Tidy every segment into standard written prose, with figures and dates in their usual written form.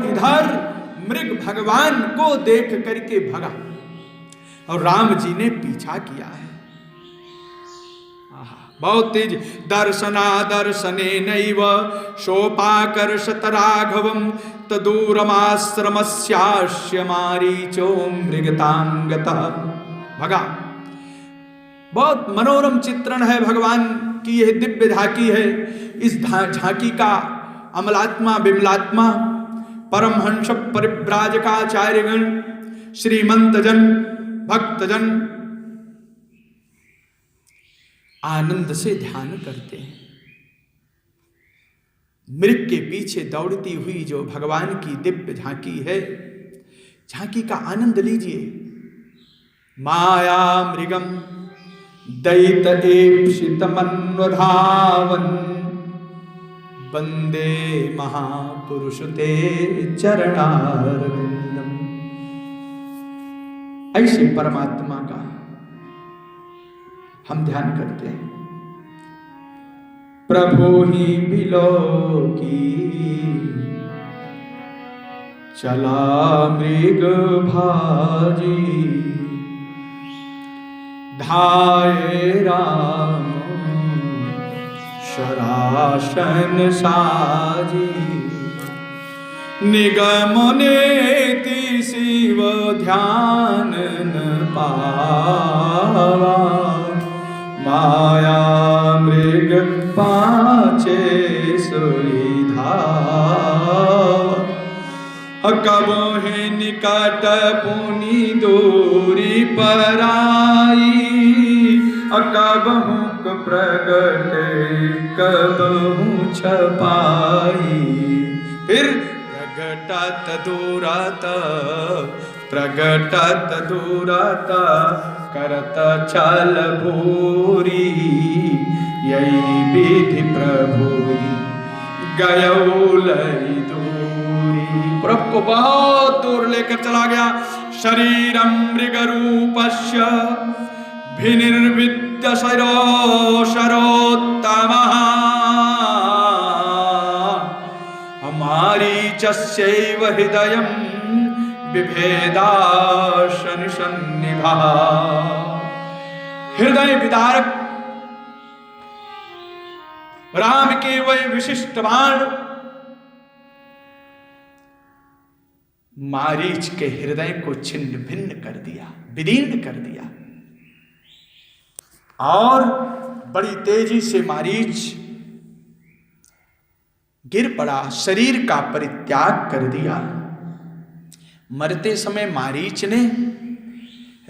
इधर मृग भगवान को देख करके भगा और राम जी ने पीछा किया है। बहुत तेज। दर्शना दर्शने नैव शोपाकर्षत राघवम तदूरमाश्रमस्यास्य मारीचो मृगतांगतः। भगा। बहुत मनोरम चित्रण है भगवान की, यह दिव्य झांकी है। इस झांकी का अमलात्मा विमलात्मा परमहंस परिव्राजकाचार्यगण श्रीमंतजन भक्तजन आनंद से ध्यान करते हैं। मृग के पीछे दौड़ती हुई जो भगवान की दिव्य झांकी है, झांकी का आनंद लीजिए। माया मृगम दैत एप्सितमन्वधावन वंदे महापुरुष ते चरणारविंदम। ऐसे परमात्मा का हम ध्यान करते हैं। प्रभु ही बिलोकी चला मृग भाजी धाये राम शरासन साजी निगम नेति शिव ध्यान न पावा माया मृग पाचे सुधा कबो है निकट पुनि दूरी पराई कबहू प्रगट कबहू छपाई। फिर प्रगटत दूरत करत छल भूरी यही विधि प्रभु गयौलई दूरी। प्रभु को बहुत दूर लेकर चला गया। शरीरम मृग रूपस्य भिनिर्विद्य शरोत्तमः मारीचस्यैव हृदयं बिभेदाशनि सन्निभः। हृदय विदारक राम के वह विशिष्ट बाण मारीच के हृदय को छिन्न भिन्न कर दिया, विदीर्ण कर दिया। और बड़ी तेजी से मारीच गिर पड़ा, शरीर का परित्याग कर दिया। मरते समय मारीच ने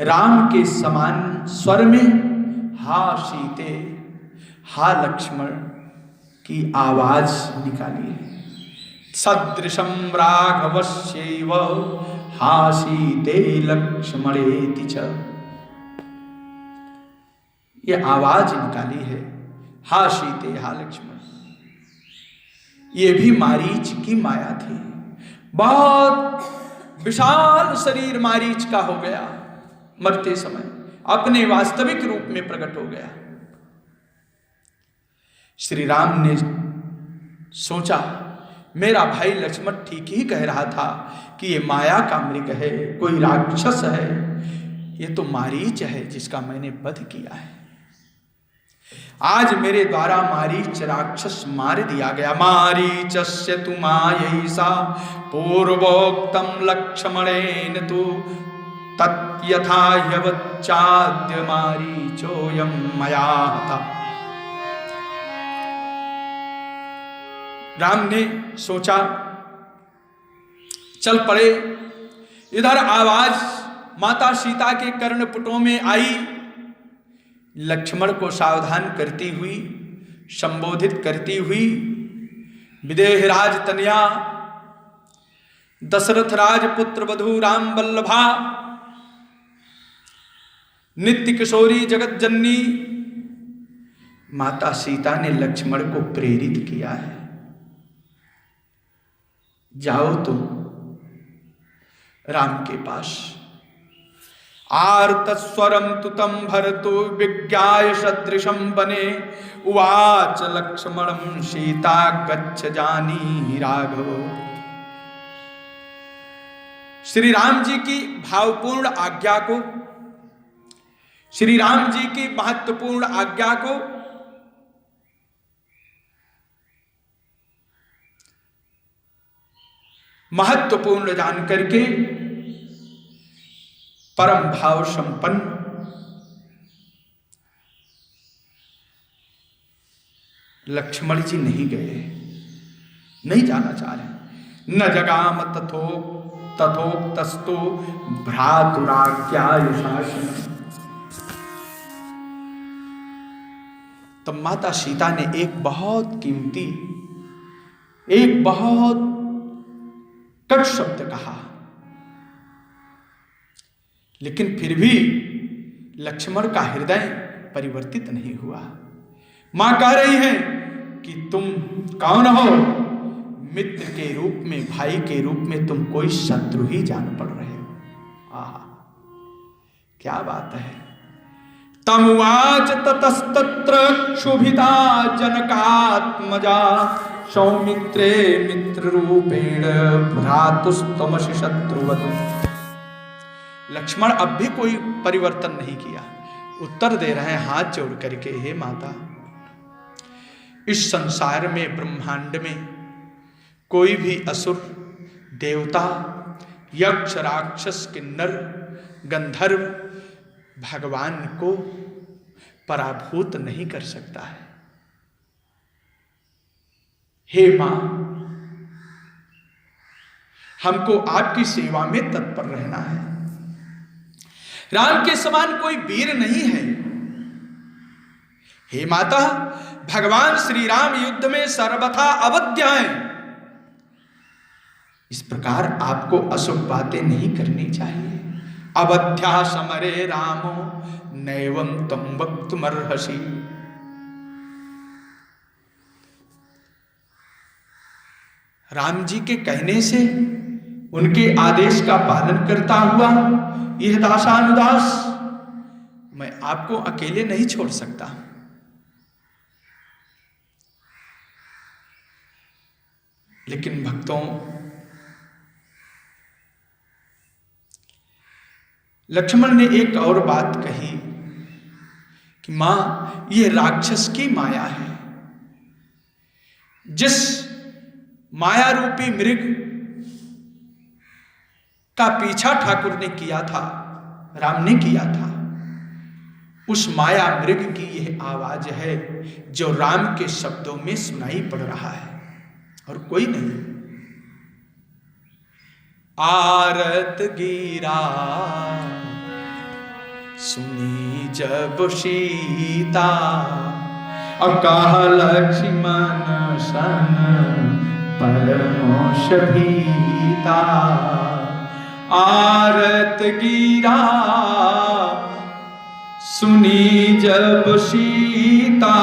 राम के समान स्वर में हा सीते हा लक्ष्मण की आवाज निकाली। सदृशं राघवस्यैव हा सीते लक्ष्मणेति च। ये आवाज निकाली है, हा सीते हा लक्ष्मण। ये भी मारीच की माया थी। बहुत विशाल शरीर मारीच का हो गया, मरते समय अपने वास्तविक रूप में प्रकट हो गया। श्री राम ने सोचा मेरा भाई लक्ष्मण ठीक ही कह रहा था कि ये माया का मृग है, कोई राक्षस है। ये तो मारीच है जिसका मैंने वध किया है। आज मेरे द्वारा मारीच राक्षस मार दिया गया। मारीचस्य तु मायैषा पूर्वोक्तम लक्ष्मणेन तु तत्यथा ह्यवच्चाद्य मारीचोऽयं मया हतः। राम ने सोचा चल पड़े। इधर आवाज माता सीता के कर्णपुटों में आई। लक्ष्मण को सावधान करती हुई, संबोधित करती हुई, विदेहराज तनया दशरथ राजपुत्र वधू राम वल्लभा नित्य किशोरी जगत जननी माता सीता ने लक्ष्मण को प्रेरित किया है, जाओ तुम राम के पास। आर्तस्वरम तुतम भरतो विज्ञाय सदृशम बने उवाच लक्ष्मणं सीता गच्छ जानी राघव। श्री राम जी की भावपूर्ण आज्ञा को, श्री राम जी की महत्वपूर्ण आज्ञा को महत्वपूर्ण जान करके परम भाव संपन्न लक्ष्मण जी नहीं गए, नहीं जाना चाह रहे। न जगाम तथोक्तस्तु भ्रातुराज्ञा शासन। तब माता सीता ने एक बहुत कीमती, एक बहुत कट शब्द कहा, लेकिन फिर भी लक्ष्मण का हृदय परिवर्तित नहीं हुआ। मां कह रही है कि तुम कौन हो? मित्र के रूप में, भाई के रूप में तुम कोई शत्रु ही जान पड़ रहे हो। आहा, क्या बात है। तमुवाच ततस्तत्र क्षुभिता जनकात्मजा सौमित्रे मित्र रूपेण भ्रातुस्तमसि शत्रुवत्। लक्ष्मण अब भी कोई परिवर्तन नहीं किया, उत्तर दे रहे हैं हाथ जोड़ करके, हे माता, इस संसार में, ब्रह्मांड में कोई भी असुर, देवता, यक्ष, राक्षस, किन्नर, गंधर्व भगवान को पराभूत नहीं कर सकता है। हे मां, हमको आपकी सेवा में तत्पर रहना है। राम के समान कोई वीर नहीं है। हे माता, भगवान श्री राम युद्ध में सर्वथा अवध्य हैं। इस प्रकार आपको अशुभ बातें नहीं करनी चाहिए। अवध्या समरे रामो नैवं तम वक्तुमर्हसि। राम जी के कहने से, उनके आदेश का पालन करता हुआ यह दासानुदास मैं आपको अकेले नहीं छोड़ सकता। लेकिन भक्तों, लक्ष्मण ने एक और बात कही कि मां, यह राक्षस की माया है। जिस माया रूपी मृग का पीछा ठाकुर ने किया था, राम ने किया था, उस माया मृग की यह आवाज है जो राम के शब्दों में सुनाई पड़ रहा है, और कोई नहीं। आरत गिरा सुनी जब सीता, अकाह लक्ष्मण सन परमोष भीता। आरत गिरा सुनी जब सीता,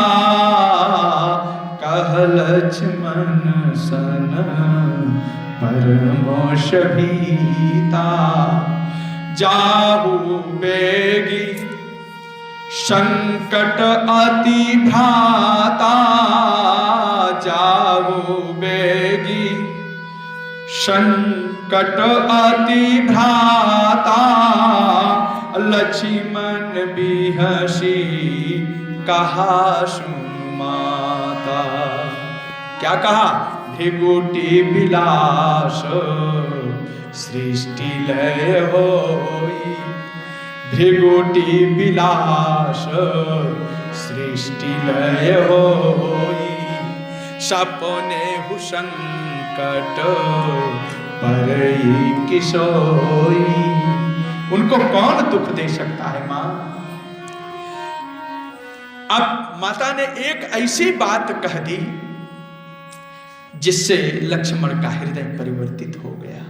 कह लक्ष्मण सन परमोष भीता। जाहु बेगी संकट अति भ्राता, जाहु बेगी संकट अति भ्राता। लक्ष्मण बिहसी कहा सुन माता। क्या कहा? भृगुटी विलास सृष्टि लय होई। भृगुटी विलास सृष्टि लय होई। सपने हु संकट परई किशोई। उनको कौन दुख दे सकता है मां? अब माता ने एक ऐसी बात कह दी जिससे लक्ष्मण का हृदय परिवर्तित हो गया।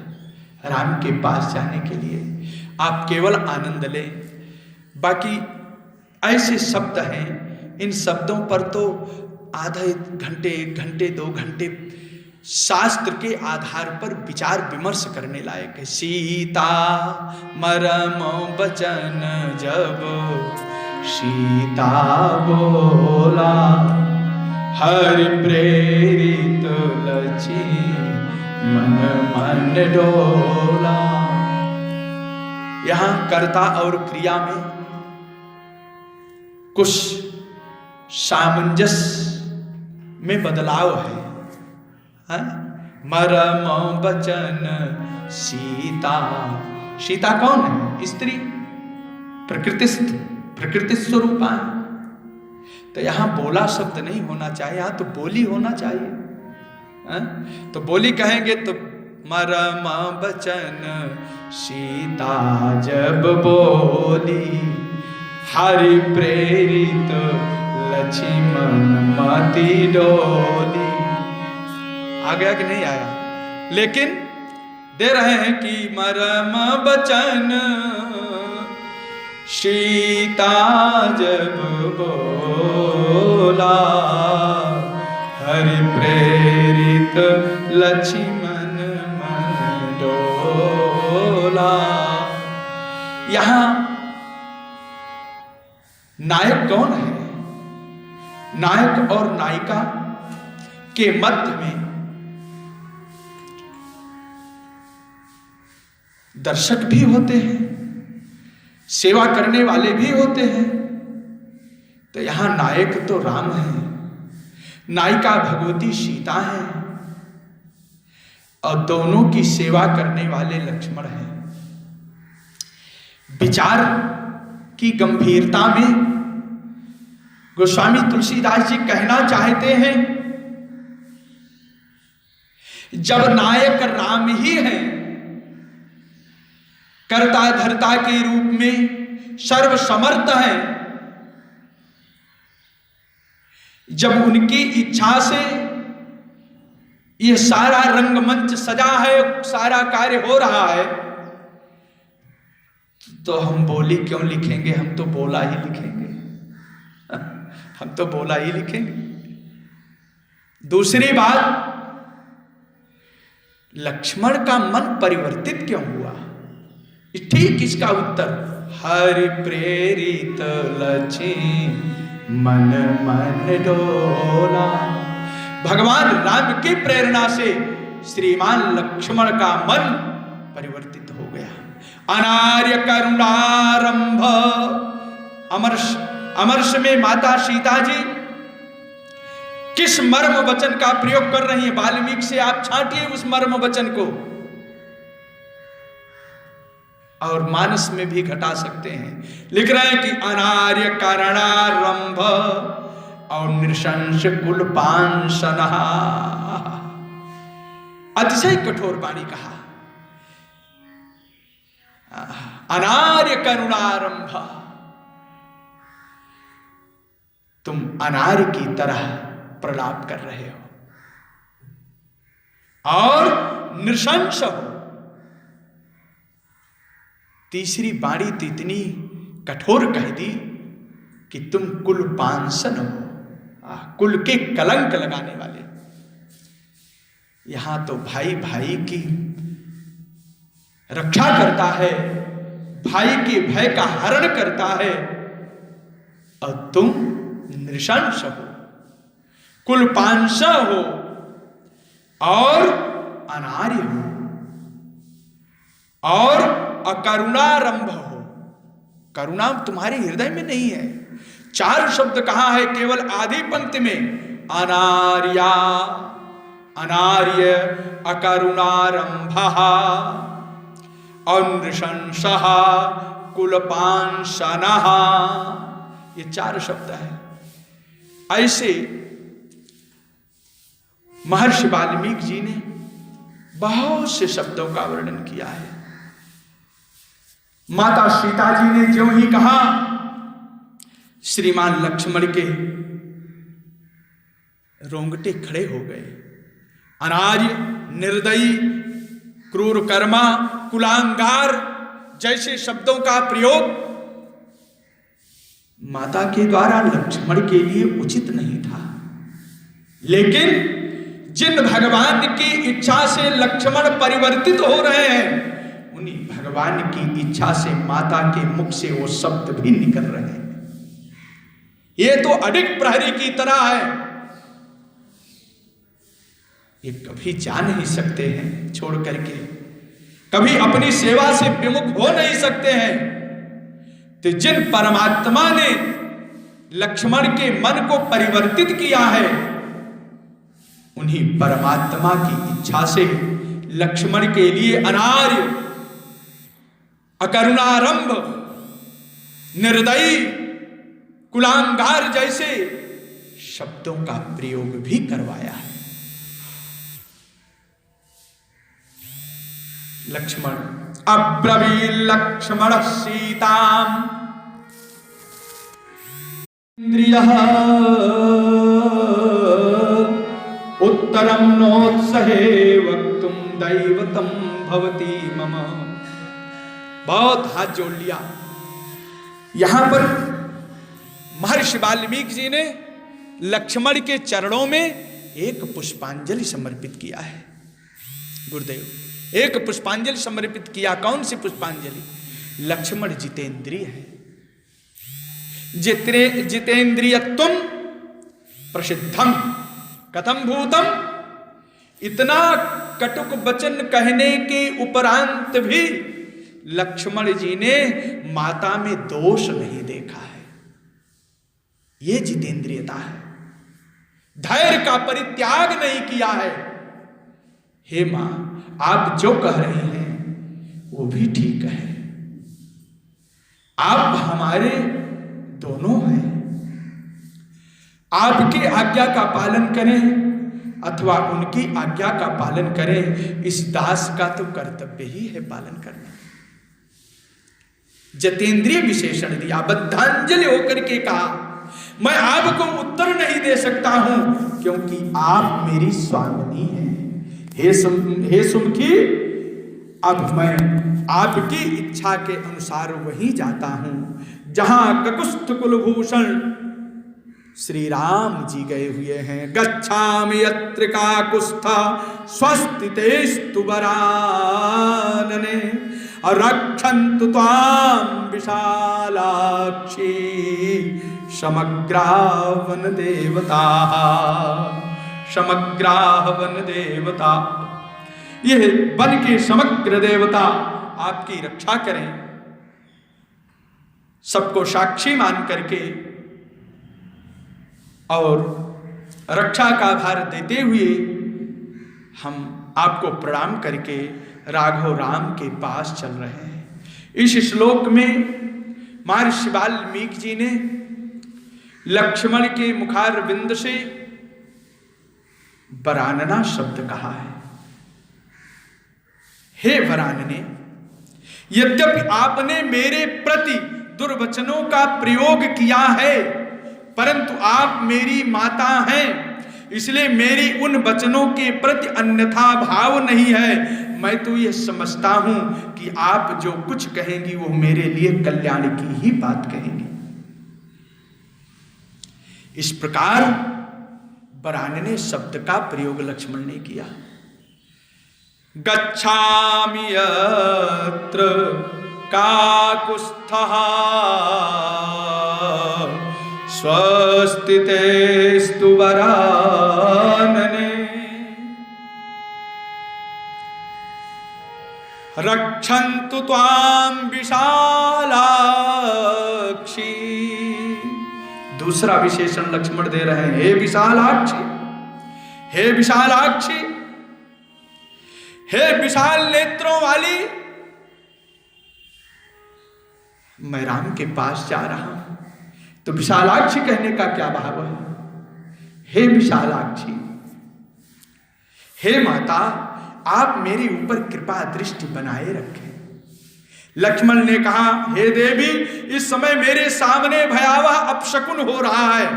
राम के पास जाने के लिए आप केवल आनंद लें। बाकी ऐसे शब्द हैं, इन शब्दों पर तो आधे घंटे, 1 घंटे, 2 घंटे शास्त्र के आधार पर विचार विमर्श करने लायक है। सीता मरम बचन जब सीता बोला, हरि प्रेरित लक्ष्मण मन डोला। यहां कर्ता और क्रिया में कुछ सामंजस्य में बदलाव है। मरम बचन सीता, सीता कौन है? स्त्री, प्रकृति स्वरूपा है। तो यहां बोला शब्द नहीं होना चाहिए, यहां तो बोली होना चाहिए। तो बोली कहेंगे तो मरम बचन सीता जब बोली, हरि प्रेरित लक्ष्मण मति डोली। आ गया कि नहीं आया? लेकिन दे रहे हैं कि मरम बचन सीता जब बोला, हरि प्रेरित लक्ष्मण मन डोला। यहां नायक कौन है? नायक और नायिका के मध्य में दर्शक भी होते हैं, सेवा करने वाले भी होते हैं। तो यहां नायक तो राम है, नायिका भगवती सीता है, और दोनों की सेवा करने वाले लक्ष्मण हैं। विचार की गंभीरता में गोस्वामी तुलसीदास जी कहना चाहते हैं, जब नायक राम ही है, कर्ता धर्ता के रूप में सर्वसमर्थ है, जब उनकी इच्छा से ये सारा रंगमंच सजा है, सारा कार्य हो रहा है, तो हम बोली क्यों लिखेंगे? हम तो बोला ही लिखेंगे, हम तो बोला ही लिखेंगे। दूसरी बात, लक्ष्मण का मन परिवर्तित क्यों हुआ? ठीक इसका उत्तर, हरि प्रेरित लक्ष्मण मन डोला। भगवान राम की प्रेरणा से श्रीमान लक्ष्मण का मन परिवर्तित हो गया। अनार्य करुणारंभ, अमरश में माता सीता जी किस मर्म वचन का प्रयोग कर रही है? वाल्मीकि से आप छांटिए उस मर्म वचन को, और मानस में भी घटा सकते हैं। लिख रहे हैं कि अनार्य करणारंभ और नृशंस कुलपांसन। अतिशय कठोर वाणी कहा, अनार्य करुणारंभ। तुम अनार्य की तरह प्रलाप कर रहे हो और नृशंस हो। तीसरी बाणी तो इतनी कठोर कह दी कि तुम कुलपांसन हो, कुल के कलंक लगाने वाले। यहां तो भाई भाई की रक्षा करता है, भाई के भय का हरण करता है, और तुम नृशंस हो, कुलपांस हो और अनार्य हो और अकरुणारंभ हो। करुणा तुम्हारे हृदय में नहीं है। 4 शब्द कहा है केवल आधी पंक्ति में, अनार्या, अनार्य, अकरुणारंभ और नृशंसः कुलपांसनः। ये 4 शब्द है। ऐसे महर्षि वाल्मीकि जी ने बहुत से शब्दों का वर्णन किया है। माता सीता जी ने जो ही कहा, श्रीमान लक्ष्मण के रोंगटे खड़े हो गए। अनार्य, निर्दयी, क्रूर कर्मा, कुलांगार जैसे शब्दों का प्रयोग माता के द्वारा लक्ष्मण के लिए उचित नहीं था। लेकिन जिन भगवान की इच्छा से लक्ष्मण परिवर्तित हो रहे हैं, उन्हीं भगवान की इच्छा से माता के मुख से वो शब्द भी निकल रहे हैं। ये तो अडिग प्रहरी की तरह है, ये कभी जा नहीं सकते हैं छोड़ करके। कभी अपनी सेवा से विमुख हो नहीं सकते हैं। तो जिन परमात्मा ने लक्ष्मण के मन को परिवर्तित किया है, उन्हीं परमात्मा की इच्छा से लक्ष्मण के लिए अनार्य, अकरुणारंभ, निर्दयी, कुलांगार जैसे शब्दों का प्रयोग भी करवाया है। लक्ष्मण अब्रवीत लक्ष्मण सीताम इंद्रियः उत्तरम नोत्सहे वक्तुम दैवतम भवति मम। बहुत हाथ जोड़ लिया। यहां पर महर्षि वाल्मीकि जी ने लक्ष्मण के चरणों में एक पुष्पांजलि समर्पित किया है। गुरुदेव, एक पुष्पांजलि समर्पित किया। कौन सी पुष्पांजलि? लक्ष्मण जितेंद्रिय है। जितेंद्रियत्वम प्रसिद्धम कथम भूतम। इतना कटुक वचन कहने के उपरांत भी लक्ष्मण जी ने माता में दोष नहीं देखा है। यह जितेंद्रियता है। धैर्य का परित्याग नहीं किया है। हे मां, आप जो कह रहे हैं वो भी ठीक है। आप हमारे दोनों हैं। आपकी आज्ञा का पालन करें अथवा उनकी आज्ञा का पालन करें, इस दास का तो कर्तव्य ही है पालन करना। जितेंद्रिय विशेषण दिया, बद्धांजलि होकर के कहा, मैं आपको उत्तर नहीं दे सकता हूं क्योंकि आप मेरी स्वामिनी हैं। हे सुमुखी, अब मैं आपकी इच्छा के अनुसार वहीं जाता हूं जहां ककुस्थ कुलभूषण श्री राम जी गए हुए हैं। गच्छामि यत्र काकुस्था स्वस्तितेस्तु वरानने रक्षन्तु त्वां विशालाक्षी समग्रावन देवता। समग्राह वन देवता, यह वन के समग्र देवता आपकी रक्षा करें। सबको साक्षी मान करके और रक्षा का भार देते हुए हम आपको प्रणाम करके राघव राम के पास चल रहे हैं। इस श्लोक में महर्षि वाल्मीकि जी ने लक्ष्मण के मुखारविंद से वरानना शब्द कहा है। हे वरानने, यद्यपि आपने मेरे प्रति दुर्वचनों का प्रयोग किया है, परंतु आप मेरी माता हैं, इसलिए मेरी उन वचनों के प्रति अन्यथा भाव नहीं है। मैं तो यह समझता हूं कि आप जो कुछ कहेंगी वो मेरे लिए कल्याण की ही बात कहेंगी। इस प्रकार वरानने शब्द का प्रयोग लक्ष्मण ने किया। गच्छामि यत्र काकुस्थः स्वस्तितेस्तु वरानने रक्षन्तु त्वां विशालाक्षी। दूसरा विशेषण लक्ष्मण दे रहे हैं। हे विशालाक्षी, हे विशालाक्षी, हे विशाल नेत्रों वाली, मैं राम के पास जा रहा हूं तो विशालाक्षी कहने का क्या भाव है? हे विशालाक्षी, हे माता, आप मेरे ऊपर कृपा दृष्टि बनाए रखें। लक्ष्मण ने कहा, हे देवी, इस समय मेरे सामने भयावह अपशकुन हो रहा है,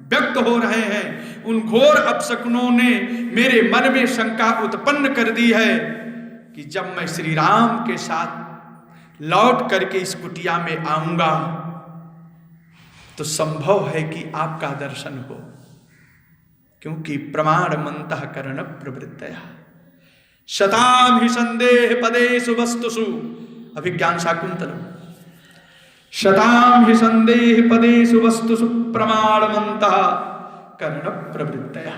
व्यक्त हो रहे हैं। उन घोर अपशकुनों ने मेरे मन में शंका उत्पन्न कर दी है कि जब मैं श्री राम के साथ लौट करके इस कुटिया में आऊंगा तो संभव है कि आपका दर्शन हो, क्योंकि प्रमाणमन्तः कर्ण प्रवृत्तया शताम ही संदेह पदेषु वस्तुषु। अभिज्ञान शाकुंतलम। शताम ही संदेह पदेषु वस्तुषु प्रमाणमन्तः कर्ण प्रवृत्तया।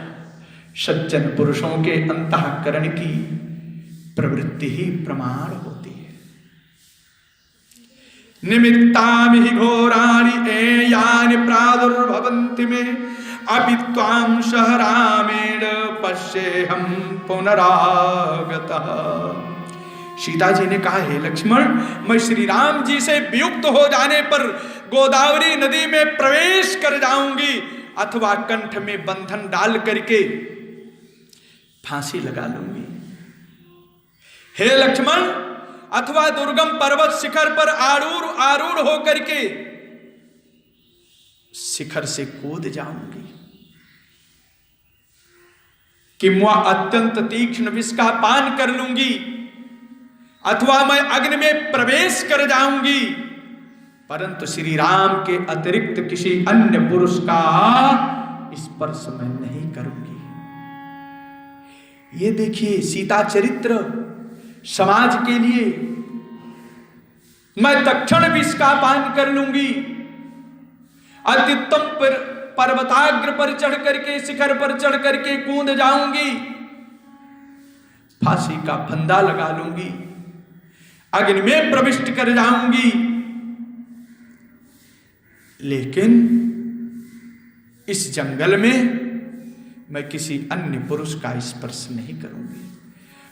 सज्जन पुरुषों के अंतःकरण की प्रवृत्ति ही प्रमाण होती है। निमित्तानि हि घोराणि एयानि प्रादुर्भवन्ति मे अपि त्वां सह रामेण पश्येऽहं पुनरागतः। सीता जी ने कहा, हे लक्ष्मण, मैं श्री राम जी से वियुक्त हो जाने पर गोदावरी नदी में प्रवेश कर जाऊंगी अथवा कंठ में बंधन डाल करके फांसी लगा लूंगी। हे लक्ष्मण, अथवा दुर्गम पर्वत शिखर पर आरूढ़ होकर के शिखर से कूद जाऊंगी, कि मैं अत्यंत तीक्ष्ण विष का पान कर लूंगी, अथवा मैं अग्नि में प्रवेश कर जाऊंगी, परंतु श्री राम के अतिरिक्त किसी अन्य पुरुष का स्पर्श मैं नहीं करूंगी। ये देखिए सीता चरित्र समाज के लिए। मैं तक्षण विष का पान कर लूंगी, अत्युत्तम पर्वताग्र पर चढ़ करके, शिखर पर चढ़ करके कूद जाऊंगी, फांसी का फंदा लगा लूंगी, अग्नि में प्रविष्ट कर जाऊंगी, लेकिन इस जंगल में मैं किसी अन्य पुरुष का स्पर्श नहीं करूंगी।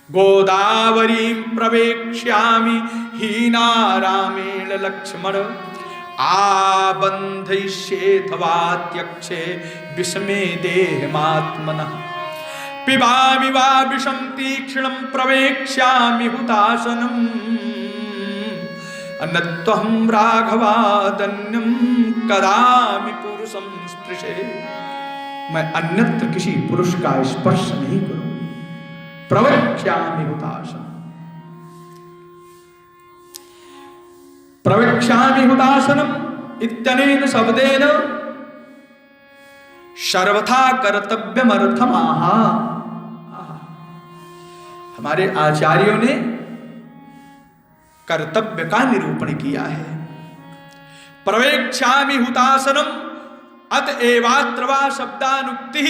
गोदावरी प्रवेक्ष्यामि हीना रामेण लक्ष्मण आबन्धयिष्येऽथवा त्यक्षे विषमे देहमात्मनः पिबामि वा विषं तीक्ष्णं प्रवेक्ष्यामि हुताशनम् अन्नत्वहं राघवादन्यं कदामि पुरुषं स्पृशे। मैं अन्यत्र किसी पुरुष का स्पर्श नहीं करूंगी। प्रवेक्ष्यामि हुताशनम्, प्रवेक्ष्यामि हुताशनम् इत्यनेन शब्देन सर्वथा कर्तव्यमर्थमाह। हमारे आचार्यों ने कर्तव्य का निरूपण किया है। प्रवेक्ष्यामि हुताशनम् अतएवात्र वा शब्दानुक्ति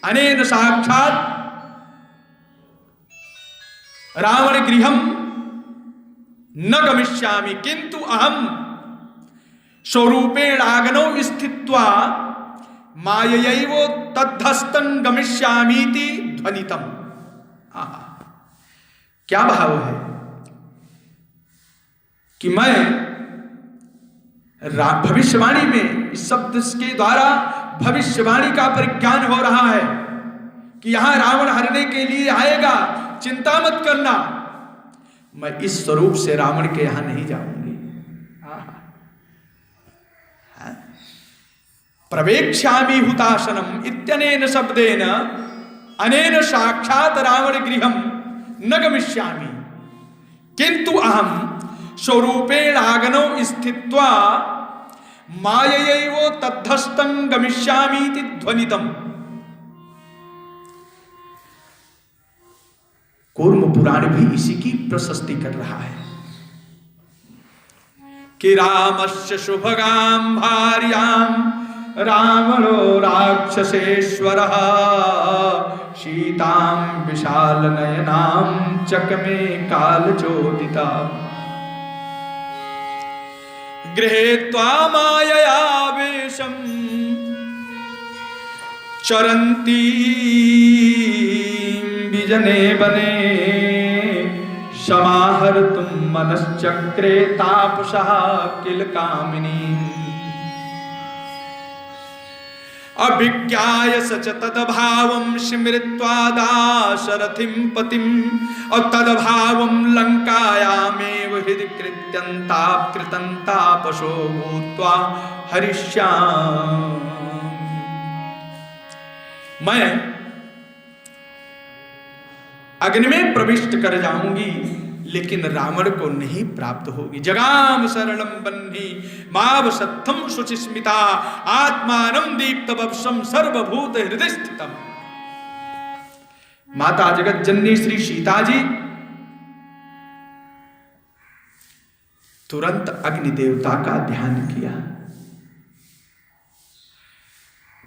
अनेन साक्षात् रावण गृहं न गमिष्यामि किंतु अहम स्वरूपेण आगनौ स्थित्वा माययैव तद्धस्तं गमिष्यामीति ध्वनितम्। क्या भाव है कि मैं भविष्यवाणी में, इस शब्द के द्वारा भविष्यवाणी का परिज्ञान हो रहा है कि यहां रावण हरने के लिए आएगा, चिंता मत करना, मैं इस स्वरूप से रावण के यहां नहीं जाऊंगी। प्रवेक्ष्यामि हुताशनम् इत्यनेन शब्देन अनेन साक्षात् रावण गृहं न गमिष्यामि किंतु अहम स्वरूपेण आगनौ स्थित्वा माययैव तद्धस्तं गमिष्यामीति ध्वनितम्। कूर्म पुराण भी इसी की प्रशस्ति कर रहा है कि रामस्य शुभगां भार्यां रावणो राक्षसेश्वरः सीतां विशाल नयनां चकमे कालचोदिता गृहीत्वा माययावेशं चरन्ती विजने वने समाहर्तुं मनश्चक्रे तापसः किल कामिनी अभिज्ञाय सच तदभावं स्मृत्वा दाशरथिं पतिं और तदभावं लंकायामेव हृदि कृत्यन्तापशो भूत्वा हरिष्यामि। मैं अग्नि में प्रविष्ट कर जाऊंगी, लेकिन रावण को नहीं प्राप्त होगी। जगाम शरणं बन्ही माव सत्थम शुचिस्मिता आत्मानं दीप्तवक्षं सर्वभूत हृदय स्थितम्। माता जगत जननी श्री सीता जी तुरंत अग्नि देवता का ध्यान किया।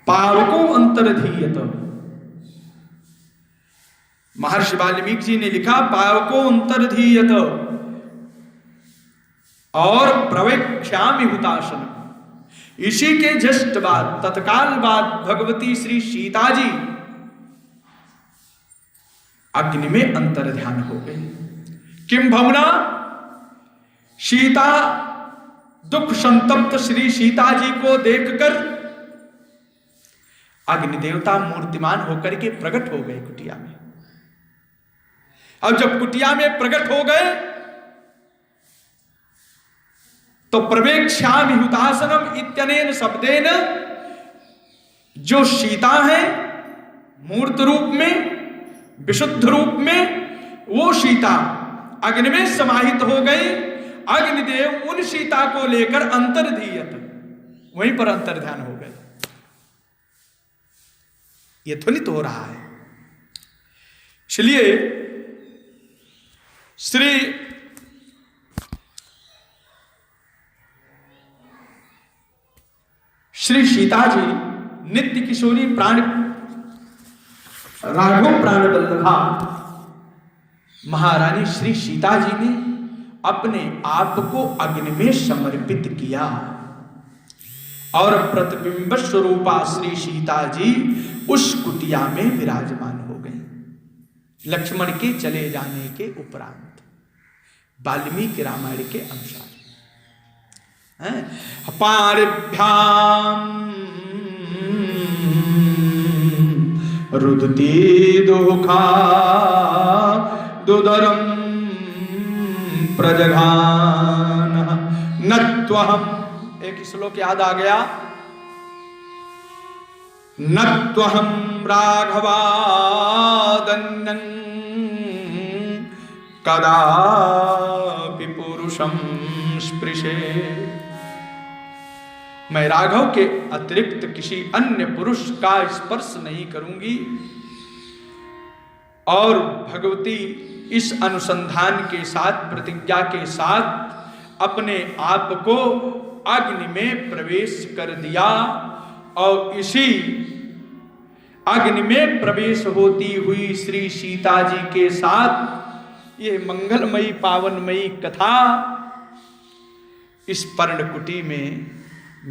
पावको अंतरधीयत, महर्षि वाल्मीकि जी ने लिखा पावको अंतर्धीयत और प्रवेक्ष्यामि हुताशनम। इसी के जस्ट बाद, तत्काल बाद भगवती श्री सीता जी अग्नि में अंतर्ध्यान हो गई। किम भवना, सीता दुख संतप्त श्री सीता जी को देखकर अग्नि देवता मूर्तिमान होकर के प्रकट हो गए कुटिया में। अब जब कुटिया में प्रकट हो गए तो प्रवेक्ष्यामि हुतासनम इत्यनेन शब्देन, जो सीता है मूर्त रूप में, विशुद्ध रूप में, वो सीता अग्नि में समाहित हो गई। अग्निदेव उन सीता को लेकर अंतर्धीयत, वहीं पर अंतर्ध्यान हो गए। यह ध्वनित हो रहा है। इसलिए श्री सीता जी नित्य किशोरी प्राण राघव प्राण वल्लभा महारानी श्री सीता जी ने अपने आप को अग्नि में समर्पित किया और प्रतिबिंब स्वरूपा श्री सीता जी उस कुटिया में विराजमान हो गई। लक्ष्मण के चले जाने के उपरांत वाल्मीकि रामायण के अनुसार पारिभ्याम रुदती दुखा दुदरम प्रजघान नत्वहम। एक श्लोक याद आ गया, नत्वहम राघवादन्यं कदापि पुरुषं स्पृशे। मैं राघव के अतिरिक्त किसी अन्य पुरुष का स्पर्श नहीं करूंगी। और भगवती इस अनुसंधान के साथ, प्रतिज्ञा के साथ अपने आप को अग्नि में प्रवेश कर दिया और इसी अग्नि में प्रवेश होती हुई श्री सीता जी के साथ ये मंगलमयी पावनमयी कथा इस पर्णकुटी में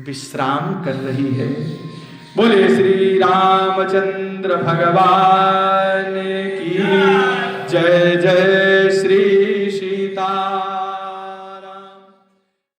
विश्राम कर रही है। बोले श्री रामचंद्र भगवान की जय जय।